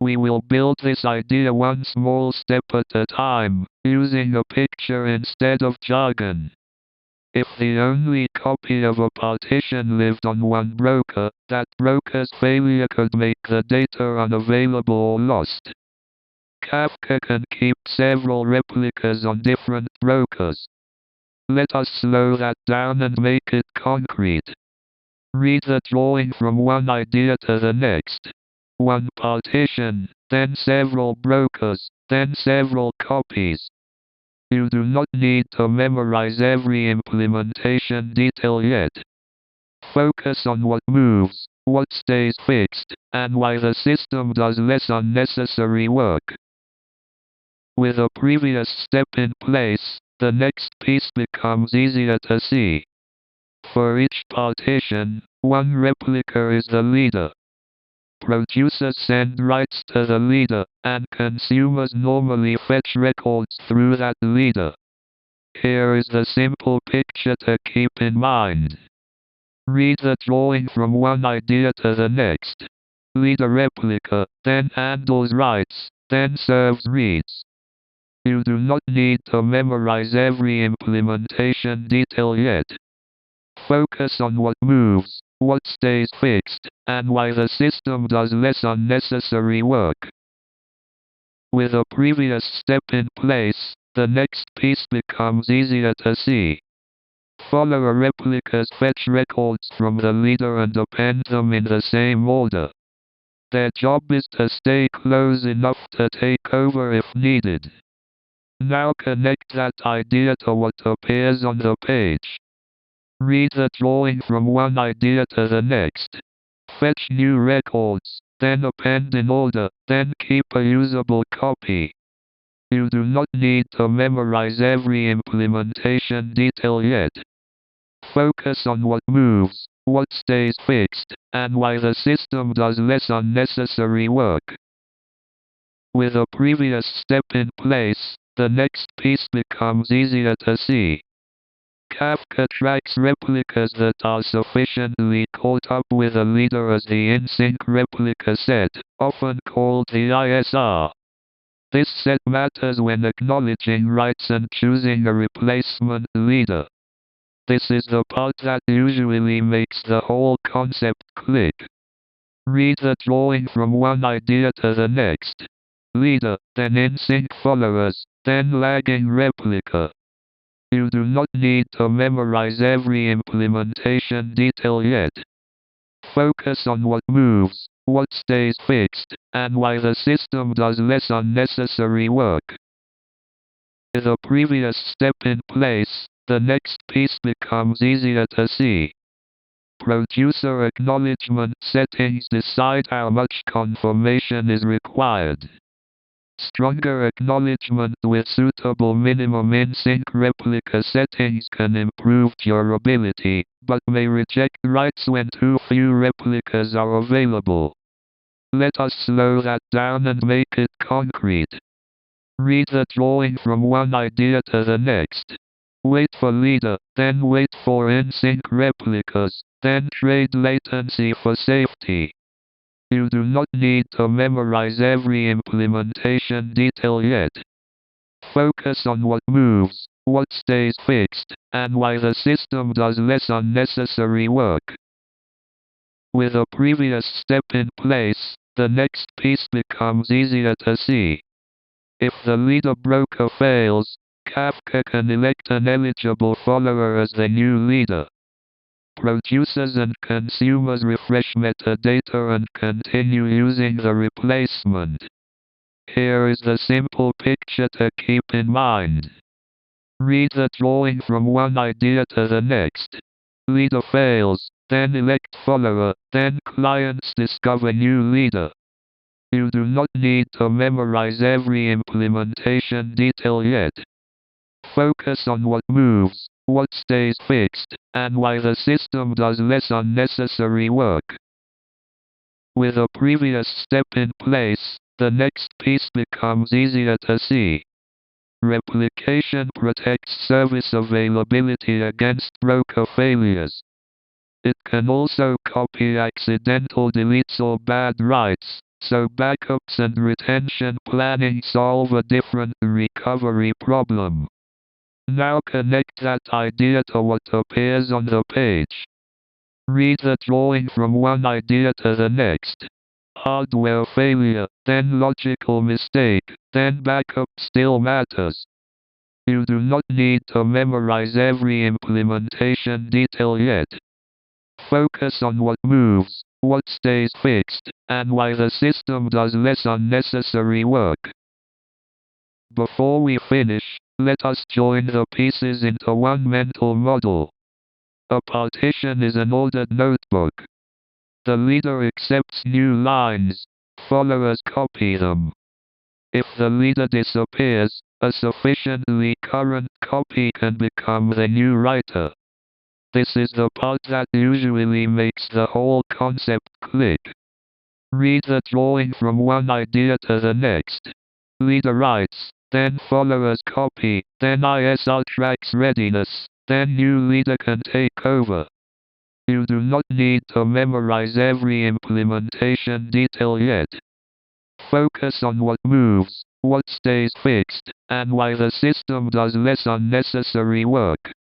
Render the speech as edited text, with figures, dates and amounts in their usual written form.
We will build this idea one small step at a time, using a picture instead of jargon. If the only copy of a partition lived on one broker, that broker's failure could make the data unavailable or lost. Kafka can keep several replicas on different brokers. Let us slow that down and make it concrete. Read the drawing from one idea to the next. One partition, then several brokers, then several copies. You do not need to memorize every implementation detail yet. Focus on what moves, what stays fixed, and why the system does less unnecessary work. With a previous step in place, the next piece becomes easier to see. For each partition, one replica is the leader. Producers send writes to the leader, and consumers normally fetch records through that leader. Here is the simple picture to keep in mind. Read the drawing from one idea to the next. Leader replica, then handles writes, then serves reads. You do not need to memorize every implementation detail yet. Focus on what moves, what stays fixed, and why the system does less unnecessary work. With a previous step in place, the next piece becomes easier to see. Follower replicas fetch records from the leader and append them in the same order. Their job is to stay close enough to take over if needed. Now connect that idea to what appears on the page. Read the drawing from one idea to the next. Fetch new records, then append in order, then keep a usable copy. You do not need to memorize every implementation detail yet. Focus on what moves, what stays fixed, and why the system does less unnecessary work. With a previous step in place, the next piece becomes easier to see. Kafka tracks replicas that are sufficiently caught up with a leader as the in-sync replica set, often called the ISR. This set matters when acknowledging writes and choosing a replacement leader. This is the part that usually makes the whole concept click. Read the drawing from one idea to the next. Leader, then in-sync followers, then lagging replica. You do not need to memorize every implementation detail yet. Focus on what moves, what stays fixed, and why the system does less unnecessary work. With a previous step in place, the next piece becomes easier to see. Producer acknowledgement settings decide how much confirmation is required. Stronger acknowledgement with suitable minimum in-sync replica settings can improve durability, but may reject writes when too few replicas are available. Let us slow that down and make it concrete. Read the drawing from one idea to the next. Wait for leader, then wait for in-sync replicas, then trade latency for safety. You do not need to memorize every implementation detail yet. Focus on what moves, what stays fixed, and why the system does less unnecessary work. With a previous step in place, the next piece becomes easier to see. If the leader broker fails, Kafka can elect an eligible follower as the new leader. Producers and consumers refresh metadata and continue using the replacement. Here is the simple picture to keep in mind. Read the drawing from one idea to the next. Leader fails, then elect follower, then clients discover new leader. You do not need to memorize every implementation detail yet. Focus on what moves, what stays fixed, and why the system does less unnecessary work. With a previous step in place, the next piece becomes easier to see. Replication protects service availability against broker failures. It can also copy accidental deletes or bad writes, so backups and retention planning solve a different recovery problem. Now connect that idea to what appears on the page. Read the drawing from one idea to the next. Hardware failure, then logical mistake, then backup still matters. You do not need to memorize every implementation detail yet. Focus on what moves, what stays fixed, and why the system does less unnecessary work. Before we finish, let us join the pieces into one mental model. A partition is an ordered notebook. The leader accepts new lines, followers copy them. If the leader disappears, a sufficiently current copy can become the new writer. This is the part that usually makes the whole concept click. Read the drawing from one idea to the next. Leader writes, then followers copy, then ISR tracks readiness, then new leader can take over. You do not need to memorize every implementation detail yet. Focus on what moves, what stays fixed, and why the system does less unnecessary work.